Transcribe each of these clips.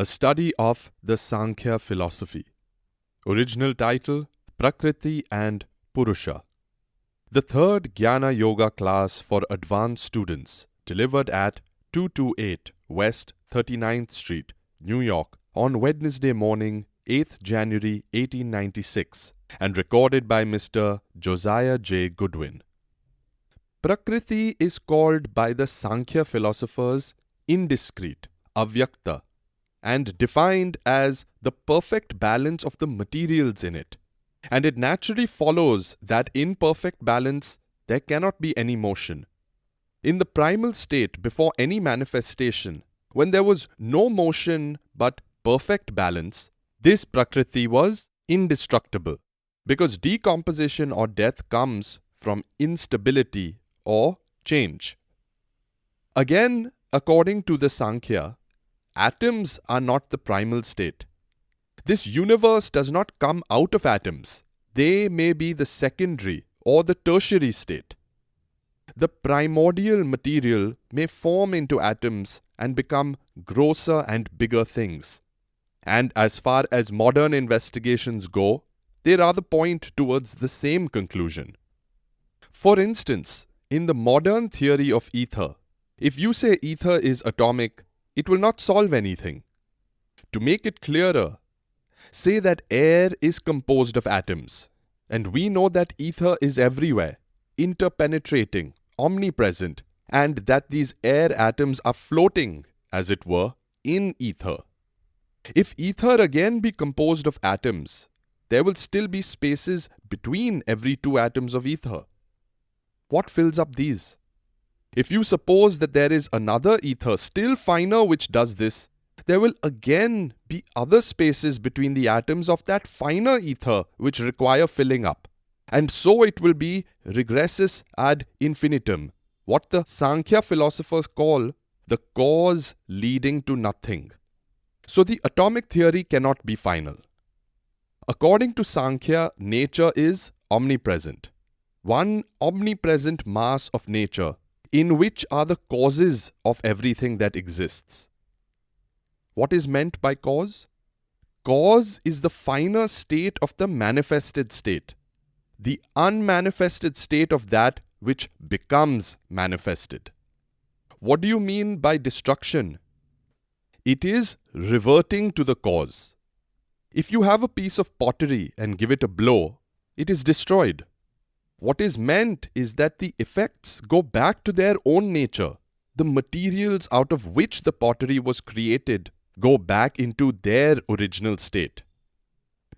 A study of the Sankhya philosophy. Original title Prakriti and Purusha. The third Jnana Yoga class for advanced students, delivered at 228 West 39th Street, New York, on Wednesday morning, 8th January 1896, and recorded by Mr. Josiah J. Goodwin. Prakriti is called by the Sankhya philosophers indiscrete, avyakta, and defined as the perfect balance of the materials in it. And it naturally follows that in perfect balance there cannot be any motion. In the primal state before any manifestation, when there was no motion but perfect balance, this Prakriti was indestructible, because decomposition or death comes from instability or change. Again, according to the Sankhya, atoms are not the primal state. This universe does not come out of atoms. They may be the secondary or the tertiary state. The primordial material may form into atoms and become grosser and bigger things. And as far as modern investigations go, they rather point towards the same conclusion. For instance, in the modern theory of ether, if you say ether is atomic, it will not solve anything. To make it clearer, say that air is composed of atoms, and we know that ether is everywhere, interpenetrating, omnipresent, and that these air atoms are floating, as it were, in ether. If ether again be composed of atoms, there will still be spaces between every two atoms of ether. What fills up these? If you suppose that there is another ether still finer which does this, there will again be other spaces between the atoms of that finer ether which require filling up. And so it will be regressus ad infinitum, what the Sankhya philosophers call the cause leading to nothing. So the atomic theory cannot be final. According to Sankhya, nature is omnipresent. One omnipresent mass of nature, in which are the causes of everything that exists. What is meant by cause? Cause is the finer state of the manifested state, the unmanifested state of that which becomes manifested. What do you mean by destruction? It is reverting to the cause. If you have a piece of pottery and give it a blow, it is destroyed. What is meant is that the effects go back to their own nature. The materials out of which the pottery was created go back into their original state.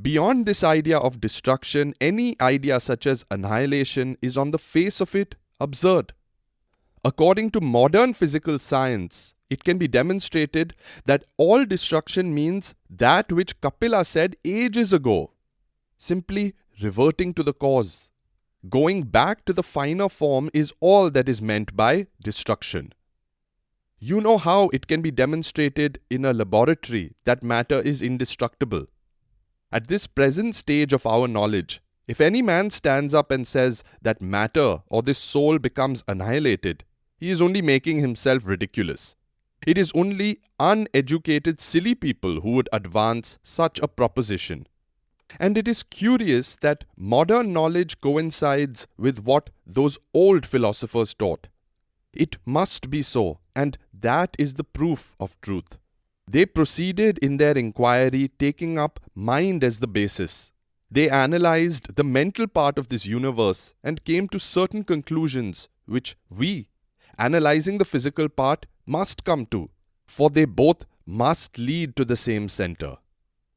Beyond this idea of destruction, any idea such as annihilation is on the face of it absurd. According to modern physical science, it can be demonstrated that all destruction means that which Kapila said ages ago, simply reverting to the cause. Going back to the finer form is all that is meant by destruction. You know how it can be demonstrated in a laboratory that matter is indestructible. At this present stage of our knowledge, if any man stands up and says that matter or this soul becomes annihilated, he is only making himself ridiculous. It is only uneducated, silly people who would advance such a proposition. And it is curious that modern knowledge coincides with what those old philosophers taught. It must be so, and that is the proof of truth. They proceeded in their inquiry taking up mind as the basis. They analyzed the mental part of this universe and came to certain conclusions which we, analyzing the physical part, must come to, for they both must lead to the same center.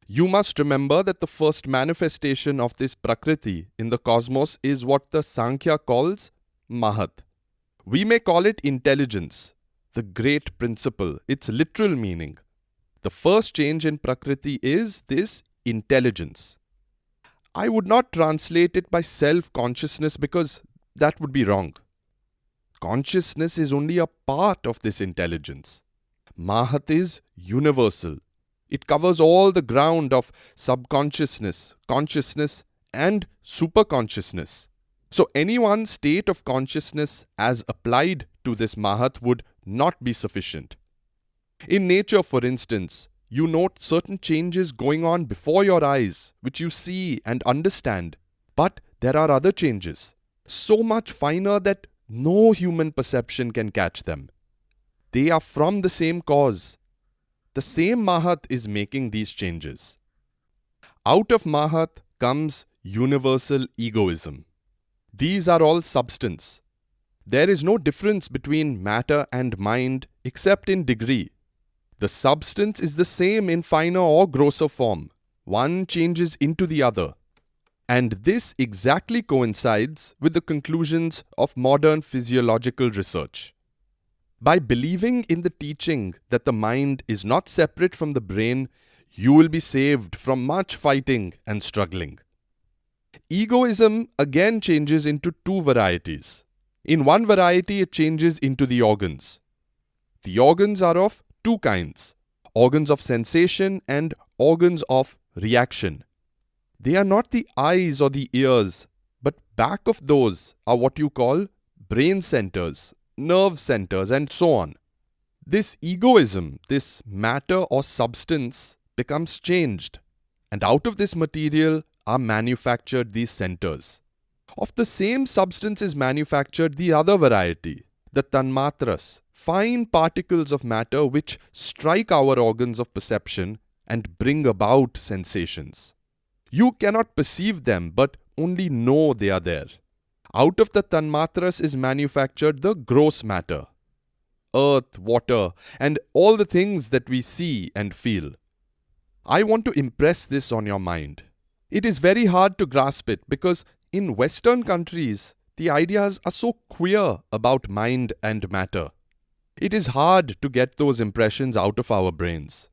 You must remember that the first manifestation of this Prakriti in the cosmos is what the Sankhya calls Mahat. We may call it intelligence, the great principle, its literal meaning. The first change in Prakriti is this intelligence. I would not translate it by self-consciousness because that would be wrong. Consciousness is only a part of this intelligence. Mahat is universal. It covers all the ground of subconsciousness, consciousness, and superconsciousness. So any one state of consciousness as applied to this Mahat would not be sufficient. In nature, for instance, You note certain changes going on before your eyes, which you see and understand. But there are other changes, so much finer that no human perception can catch them. They are from the same cause. The same Mahat is making these changes. Out of Mahat comes universal egoism. These are all substance. There is no difference between matter and mind except in degree. The substance is the same in finer or grosser form. One changes into the other. And this exactly coincides with the conclusions of modern physiological research. By believing in the teaching that the mind is not separate from the brain, you will be saved from much fighting and struggling. Egoism again changes into two varieties. In one variety, it changes into the organs. The organs are of two kinds: organs of sensation and organs of reaction. They are not the eyes or the ears, but back of those are what you call brain centers, nerve centers, and so on. This egoism, this matter or substance, becomes changed, and out of this material are manufactured these centers. Of the same substance is manufactured the other variety, the tanmatras, fine particles of matter which strike our organs of perception and bring about sensations. You cannot perceive them, but only know they are there. Out of the tanmatras is manufactured the gross matter, earth, water, and all the things that we see and feel. I want to impress this on your mind. It is very hard to grasp it because in Western countries, the ideas are so queer about mind and matter. It is hard to get those impressions out of our brains.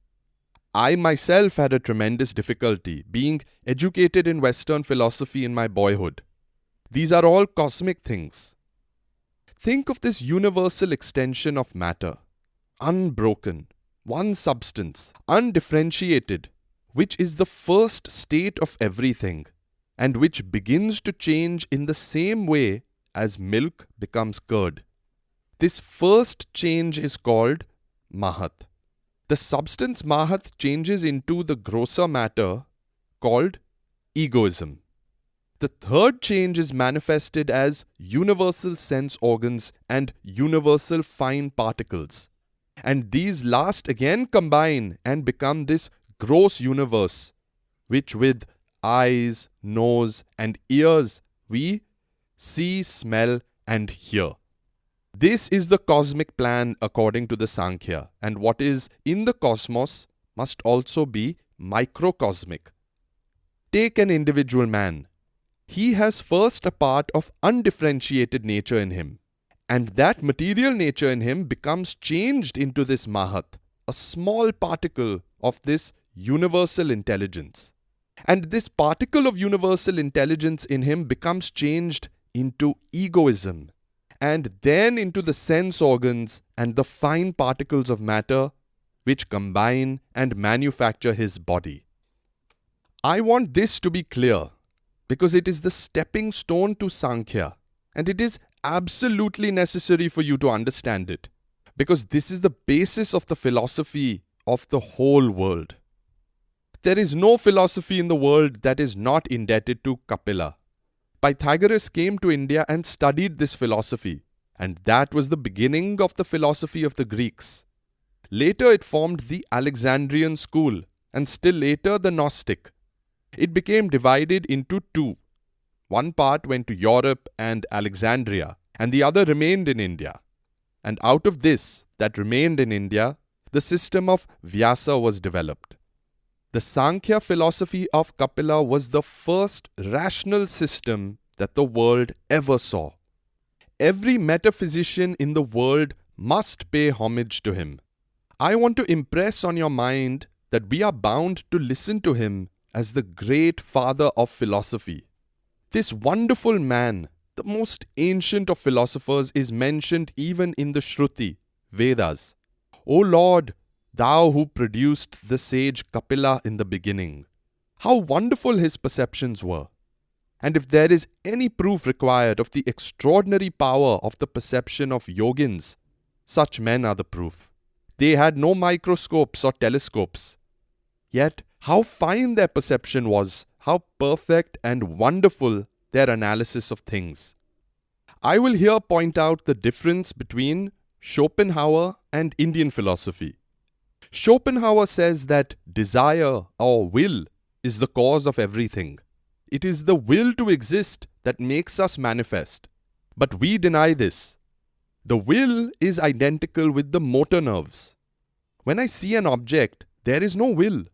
I myself had a tremendous difficulty being educated in Western philosophy in my boyhood. These are all cosmic things. Think of this universal extension of matter, unbroken, one substance, undifferentiated, which is the first state of everything, and which begins to change in the same way as milk becomes curd. This first change is called Mahat. The substance Mahat changes into the grosser matter called egoism. The third change is manifested as universal sense organs and universal fine particles. And these last again combine and become this gross universe, which with eyes, nose, and ears we see, smell, and hear. This is the cosmic plan according to the Sankhya, and what is in the cosmos must also be microcosmic. Take an individual man. He has first a part of undifferentiated nature in him, and that material nature in him becomes changed into this Mahat, a small particle of this universal intelligence. And this particle of universal intelligence in him becomes changed into egoism, and then into the sense organs and the fine particles of matter which combine and manufacture his body. I want this to be clear because it is the stepping stone to Sankhya, and it is absolutely necessary for you to understand it, because this is the basis of the philosophy of the whole world. There is no philosophy in the world that is not indebted to Kapila. Pythagoras came to India and studied this philosophy, and that was the beginning of the philosophy of the Greeks. Later it formed the Alexandrian school, and still later the Gnostic. It became divided into two. One part went to Europe and Alexandria, and the other remained in India. And out of this, that remained in India, the system of Vyasa was developed. The Sankhya philosophy of Kapila was the first rational system that the world ever saw. Every metaphysician in the world must pay homage to him. I want to impress on your mind that we are bound to listen to him as the great father of philosophy. This wonderful man, the most ancient of philosophers, is mentioned even in the Shruti, Vedas. O Lord, thou who produced the sage Kapila in the beginning, how wonderful his perceptions were. And if there is any proof required of the extraordinary power of the perception of yogins, such men are the proof. They had no microscopes or telescopes, Yet, how fine their perception was, how perfect and wonderful their analysis of things. I will here point out the difference between Schopenhauer and Indian philosophy. Schopenhauer says that desire or will is the cause of everything. It is the will to exist that makes us manifest. But we deny this. The will is identical with the motor nerves. When I see an object, there is no will.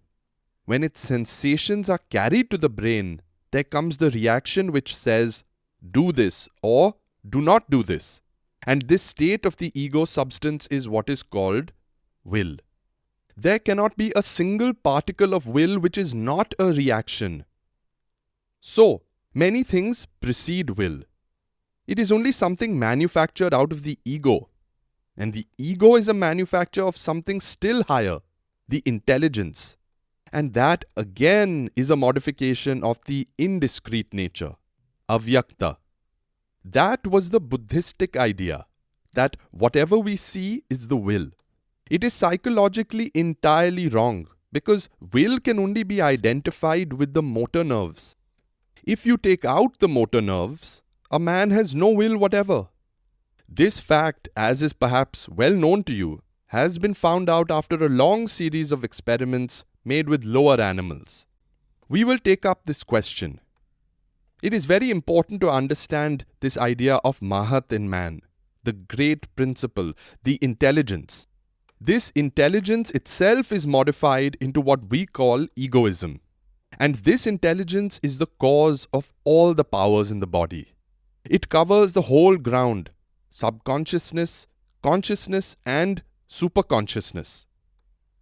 When its sensations are carried to the brain, there comes the reaction which says, do this or do not do this. And this state of the ego substance is what is called will. There cannot be a single particle of will which is not a reaction. So, many things precede will. It is only something manufactured out of the ego. And the ego is a manufacture of something still higher, the intelligence. And that again is a modification of the indiscrete nature, avyakta. That was the Buddhistic idea, that whatever we see is the will. It is psychologically entirely wrong, because will can only be identified with the motor nerves. If you take out the motor nerves, a man has no will whatever. This fact, as is perhaps well known to you, has been found out after a long series of experiments made with lower animals. We will take up this question. It is very important to understand this idea of Mahat in man, the great principle, the intelligence. This intelligence itself is modified into what we call egoism. And this intelligence is the cause of all the powers in the body. It covers the whole ground, subconsciousness, consciousness, and superconsciousness.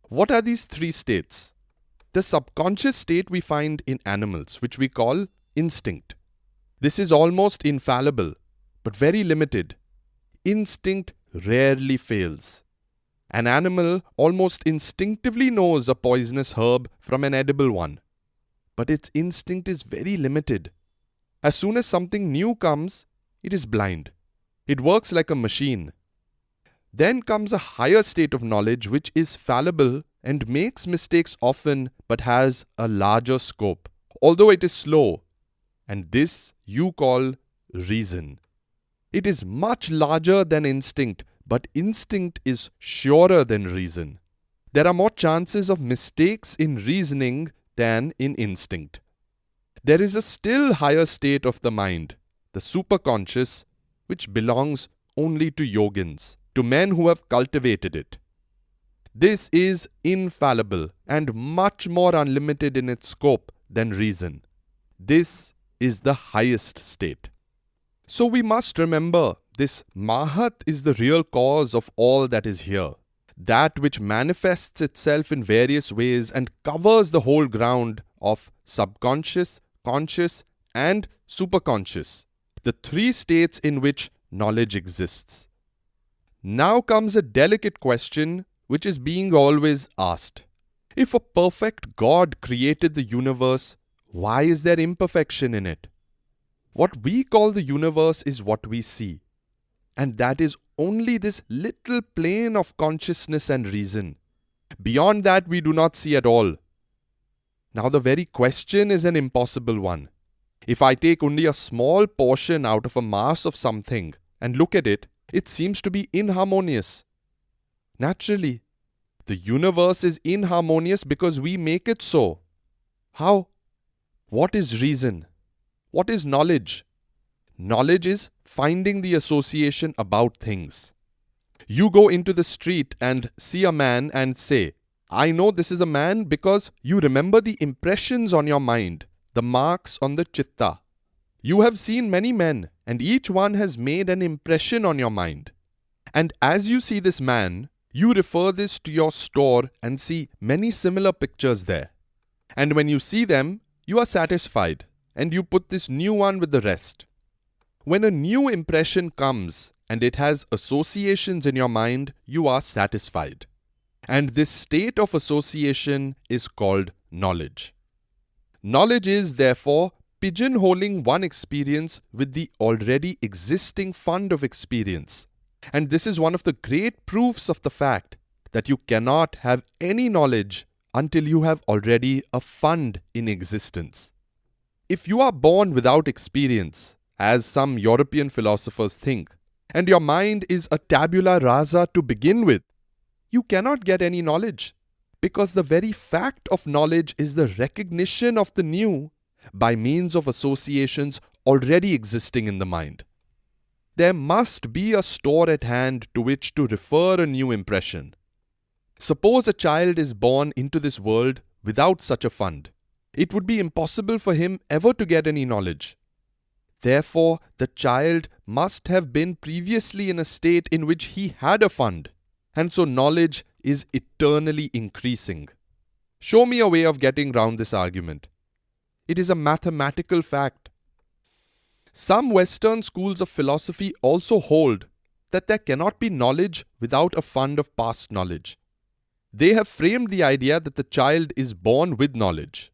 What are these three states? The subconscious state we find in animals, which we call instinct. This is almost infallible, but very limited. Instinct rarely fails. An animal almost instinctively knows a poisonous herb from an edible one. But its instinct is very limited. As soon as something new comes, it is blind. It works like a machine. Then comes a higher state of knowledge which is fallible and makes mistakes often but has a larger scope, although it is slow. And this you call reason. It is much larger than instinct, but instinct is surer than reason. There are more chances of mistakes in reasoning than in instinct. There is a still higher state of the mind, the superconscious, which belongs only to yogins, to men who have cultivated it. This is infallible and much more unlimited in its scope than reason. This is the highest state. So we must remember this Mahat is the real cause of all that is here. That which manifests itself in various ways and covers the whole ground of subconscious, conscious, and superconscious, the three states in which knowledge exists. Now comes a delicate question which is being always asked. If a perfect God created the universe, why is there imperfection in it? What we call the universe is what we see. And that is only this little plane of consciousness and reason. Beyond that we do not see at all. Now the very question is an impossible one. If I take only a small portion out of a mass of something and look at it, it seems to be inharmonious. Naturally, the universe is inharmonious because we make it so. How? What is reason? What is knowledge? Knowledge is finding the association about things. You go into the street and see a man and say, I know this is a man because you remember the impressions on your mind, the marks on the chitta. You have seen many men and each one has made an impression on your mind. And as you see this man, you refer this to your store and see many similar pictures there. And when you see them, you are satisfied and you put this new one with the rest. When a new impression comes and it has associations in your mind, you are satisfied. And this state of association is called knowledge. Knowledge is, therefore, pigeonholing one experience with the already existing fund of experience. And this is one of the great proofs of the fact that you cannot have any knowledge until you have already a fund in existence. If you are born without experience, as some European philosophers think, and your mind is a tabula rasa to begin with, you cannot get any knowledge, because the very fact of knowledge is the recognition of the new by means of associations already existing in the mind. There must be a store at hand to which to refer a new impression. Suppose a child is born into this world without such a fund. It would be impossible for him ever to get any knowledge. Therefore, the child must have been previously in a state in which he had a fund, and so knowledge is eternally increasing. Show me a way of getting round this argument. It is a mathematical fact. Some Western schools of philosophy also hold that there cannot be knowledge without a fund of past knowledge. They have framed the idea that the child is born with knowledge.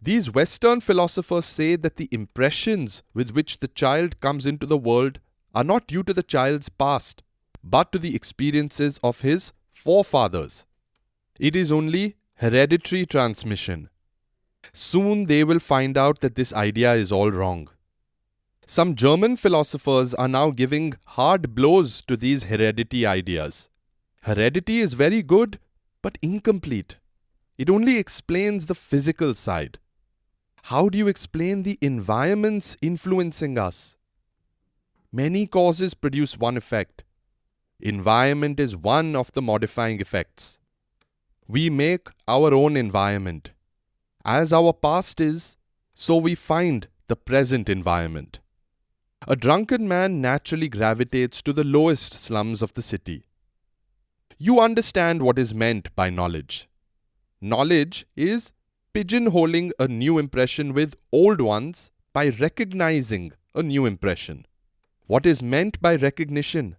These Western philosophers say that the impressions with which the child comes into the world are not due to the child's past, but to the experiences of his forefathers. It is only hereditary transmission. Soon they will find out that this idea is all wrong. Some German philosophers are now giving hard blows to these heredity ideas. Heredity is very good, but incomplete. It only explains the physical side. How do you explain the environments influencing us? Many causes produce one effect. Environment is one of the modifying effects. We make our own environment. As our past is, so we find the present environment. A drunken man naturally gravitates to the lowest slums of the city. You understand what is meant by knowledge. Knowledge is pigeonholing a new impression with old ones by recognizing a new impression. What is meant by recognition?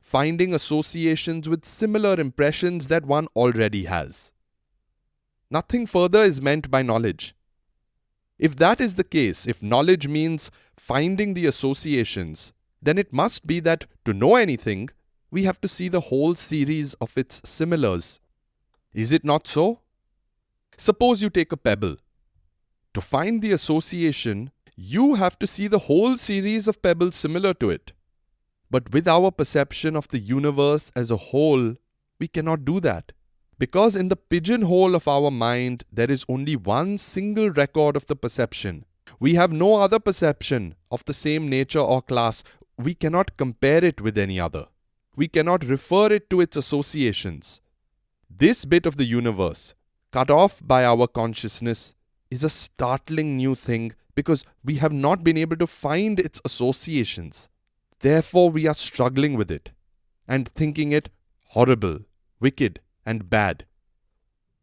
Finding associations with similar impressions that one already has. Nothing further is meant by knowledge. If that is the case, if knowledge means finding the associations, then it must be that to know anything, we have to see the whole series of its similars. Is it not so? Suppose you take a pebble. To find the association, you have to see the whole series of pebbles similar to it. But with our perception of the universe as a whole, we cannot do that. Because in the pigeonhole of our mind, there is only one single record of the perception. We have no other perception of the same nature or class. We cannot compare it with any other. We cannot refer it to its associations. This bit of the universe, cut off by our consciousness, is a startling new thing because we have not been able to find its associations. Therefore, we are struggling with it and thinking it horrible, wicked, and bad.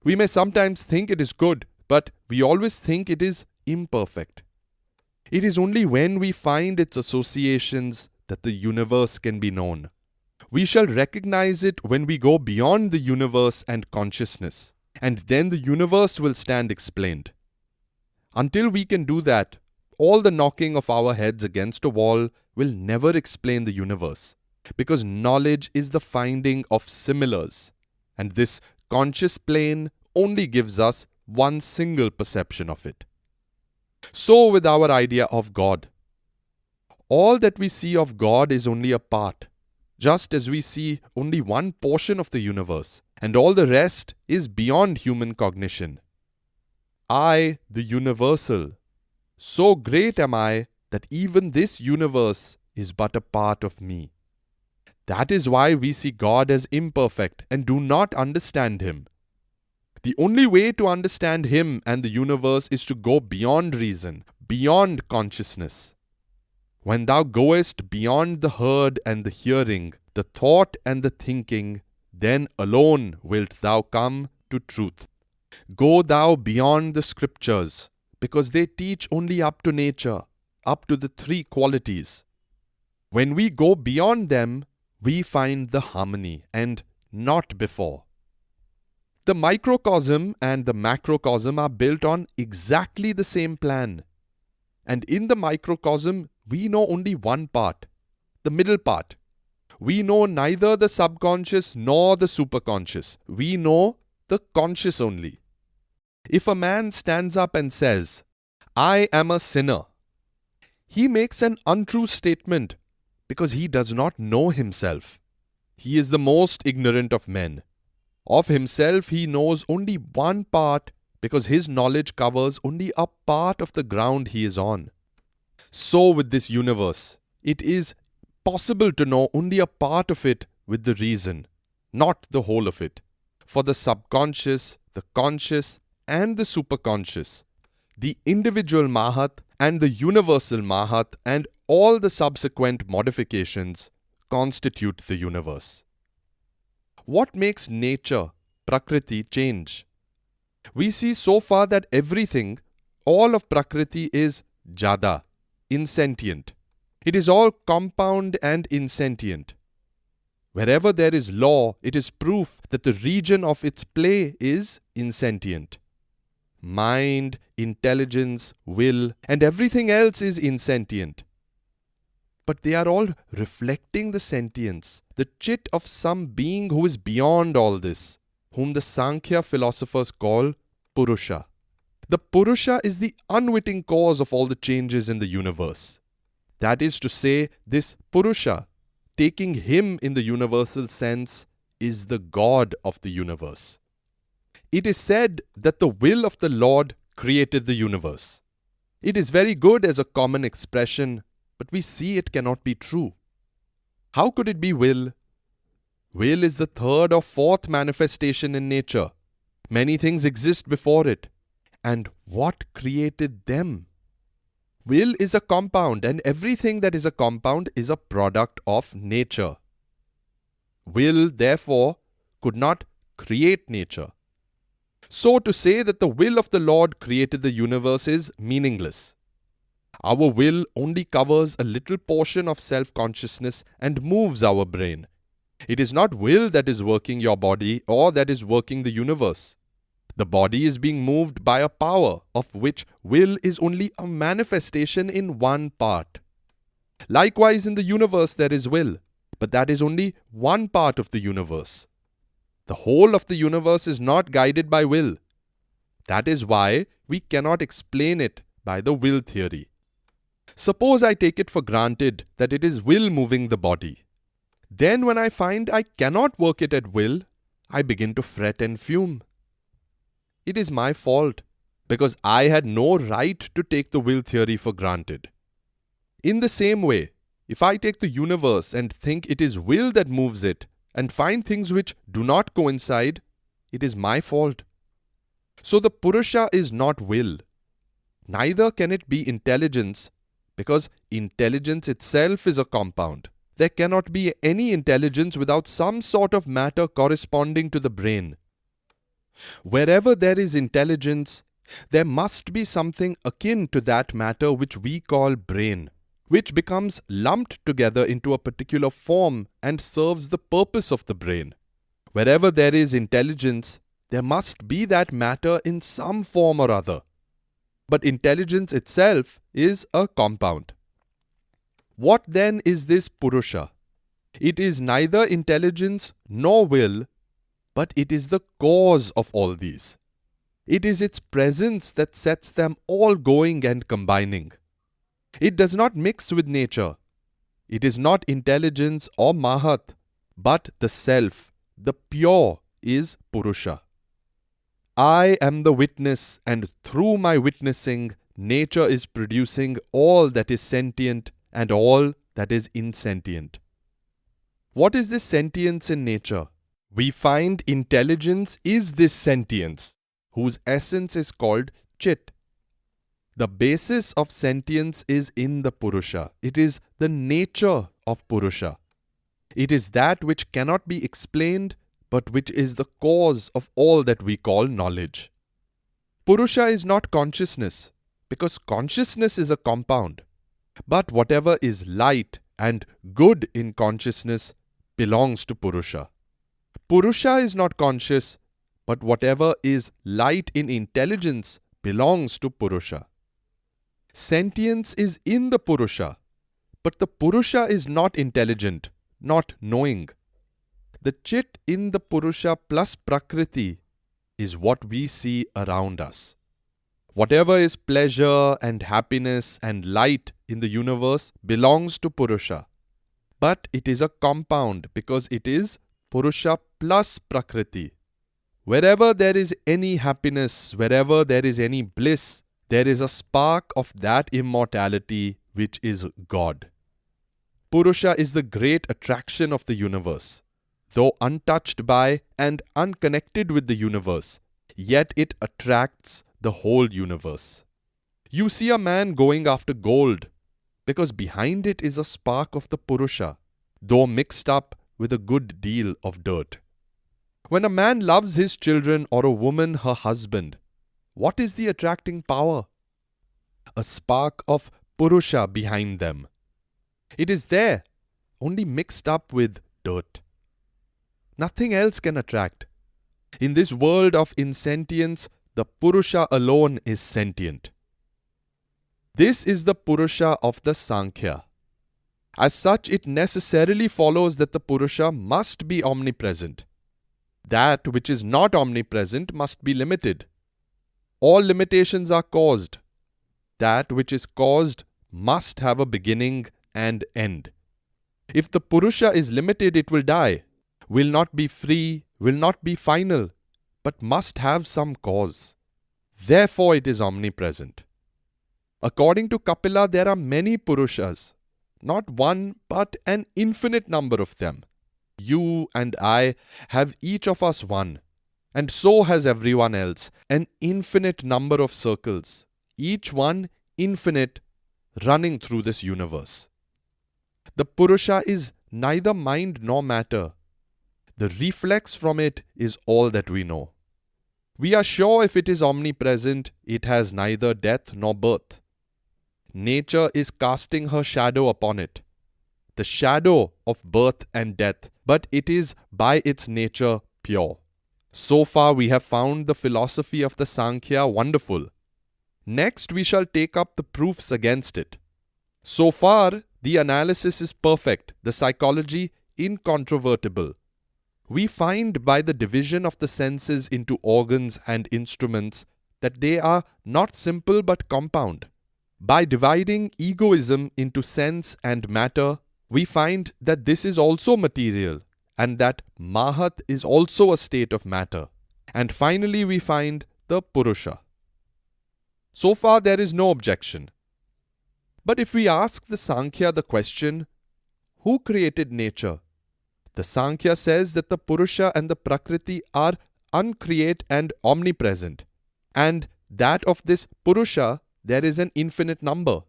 We may sometimes think it is good, but we always think it is imperfect. It is only when we find its associations that the universe can be known. We shall recognize it when we go beyond the universe and consciousness, and then the universe will stand explained. Until we can do that, all the knocking of our heads against a wall will never explain the universe, because knowledge is the finding of similars, and this conscious plane only gives us one single perception of it. So with our idea of God. All that we see of God is only a part, just as we see only one portion of the universe, and all the rest is beyond human cognition. I, the universal, so great am I that even this universe is but a part of me. That is why we see God as imperfect and do not understand Him. The only way to understand Him and the universe is to go beyond reason, beyond consciousness. When thou goest beyond the heard and the hearing, the thought and the thinking, then alone wilt thou come to truth. Go thou beyond the scriptures, because they teach only up to nature, up to the three qualities. When we go beyond them, we find the harmony, and not before. The microcosm and the macrocosm are built on exactly the same plan. And in the microcosm, we know only one part, the middle part. We know neither the subconscious nor the superconscious. We know the conscious only. If a man stands up and says, "I am a sinner," he makes an untrue statement because he does not know himself. He is the most ignorant of men. Of himself, he knows only one part because his knowledge covers only a part of the ground he is on. So, with this universe, it is possible to know only a part of it with the reason, not the whole of it. For the subconscious, the conscious, and the superconscious, the individual Mahat and the universal Mahat and all the subsequent modifications constitute the universe. What makes nature, Prakriti, change? We see so far that everything, all of Prakriti is Jada, insentient. It is all compound and insentient. Wherever there is law, it is proof that the region of its play is insentient. Mind, intelligence, will, and everything else is insentient. But they are all reflecting the sentience, the chit of some being who is beyond all this, whom the Sankhya philosophers call Purusha. The Purusha is the unwitting cause of all the changes in the universe. That is to say, this Purusha, taking him in the universal sense, is the God of the universe. It is said that the will of the Lord created the universe. It is very good as a common expression, but we see it cannot be true. How could it be will? Will is the third or fourth manifestation in nature. Many things exist before it. And what created them? Will is a compound, and everything that is a compound is a product of nature. Will, therefore, could not create nature. So to say that the will of the Lord created the universe is meaningless. Our will only covers a little portion of self-consciousness and moves our brain. It is not will that is working your body or that is working the universe. The body is being moved by a power of which will is only a manifestation in one part. Likewise, in the universe there is will, but that is only one part of the universe. The whole of the universe is not guided by will. That is why we cannot explain it by the will theory. Suppose I take it for granted that it is will moving the body. Then when I find I cannot work it at will, I begin to fret and fume. It is my fault, because I had no right to take the will theory for granted. In the same way, if I take the universe and think it is will that moves it, and find things which do not coincide, it is my fault. So the Purusha is not will. Neither can it be intelligence, because intelligence itself is a compound. There cannot be any intelligence without some sort of matter corresponding to the brain. Wherever there is intelligence, there must be something akin to that matter which we call brain, which becomes lumped together into a particular form and serves the purpose of the brain. Wherever there is intelligence, there must be that matter in some form or other. But intelligence itself is a compound. What then is this Purusha? It is neither intelligence nor will, but it is the cause of all these. It is its presence that sets them all going and combining. It does not mix with nature. It is not intelligence or Mahat, but the self, the pure, is Purusha. I am the witness, and through my witnessing, nature is producing all that is sentient and all that is insentient. What is this sentience in nature? We find intelligence is this sentience, whose essence is called Chit. The basis of sentience is in the Purusha. It is the nature of Purusha. It is that which cannot be explained, but which is the cause of all that we call knowledge. Purusha is not consciousness, because consciousness is a compound. But whatever is light and good in consciousness belongs to Purusha. Purusha is not conscious, but whatever is light in intelligence belongs to Purusha. Sentience is in the Purusha, but the Purusha is not intelligent, not knowing. The Chit in the Purusha plus Prakriti is what we see around us. Whatever is pleasure and happiness and light in the universe belongs to Purusha. But it is a compound because it is Purusha plus Prakriti. Wherever there is any happiness, wherever there is any bliss, there is a spark of that immortality which is God. Purusha is the great attraction of the universe. Though untouched by and unconnected with the universe, yet it attracts the whole universe. You see a man going after gold because behind it is a spark of the Purusha, though mixed up with a good deal of dirt. When a man loves his children or a woman her husband, what is the attracting power? A spark of Purusha behind them. It is there, only mixed up with dirt. Nothing else can attract. In this world of insentience, the Purusha alone is sentient. This is the Purusha of the Sankhya. As such, it necessarily follows that the Purusha must be omnipresent. That which is not omnipresent must be limited. All limitations are caused. That which is caused must have a beginning and end. If the Purusha is limited, it will die, will not be free, will not be final, but must have some cause. Therefore it is omnipresent. According to Kapila, there are many Purushas, not one but an infinite number of them. You and I have each of us one, and so has everyone else, an infinite number of circles, each one infinite, running through this universe. The Purusha is neither mind nor matter. The reflex from it is all that we know. We are sure if it is omnipresent, it has neither death nor birth. Nature is casting her shadow upon it, the shadow of birth and death, but it is by its nature pure. So far we have found the philosophy of the Sankhya wonderful. Next we shall take up the proofs against it. So far the analysis is perfect, the psychology incontrovertible. We find by the division of the senses into organs and instruments that they are not simple but compound. By dividing egoism into sense and matter, we find that this is also material and that Mahat is also a state of matter. And finally we find the Purusha. So far there is no objection. But if we ask the Sankhya the question, who created nature? The Sankhya says that the Purusha and the Prakriti are uncreate and omnipresent, and that of this Purusha there is an infinite number.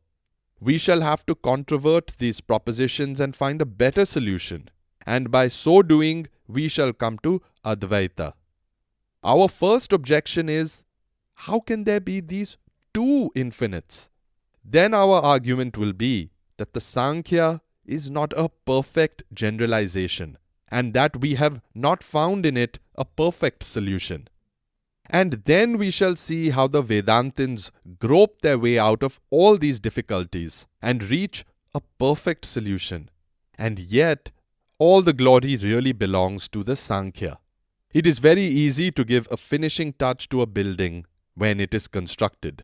We shall have to controvert these propositions and find a better solution, and by so doing we shall come to Advaita. Our first objection is, how can there be these two infinites? Then our argument will be that the Sankhya is not a perfect generalization, and that we have not found in it a perfect solution. And then we shall see how the Vedantins grope their way out of all these difficulties and reach a perfect solution. And yet, all the glory really belongs to the Sankhya. It is very easy to give a finishing touch to a building when it is constructed.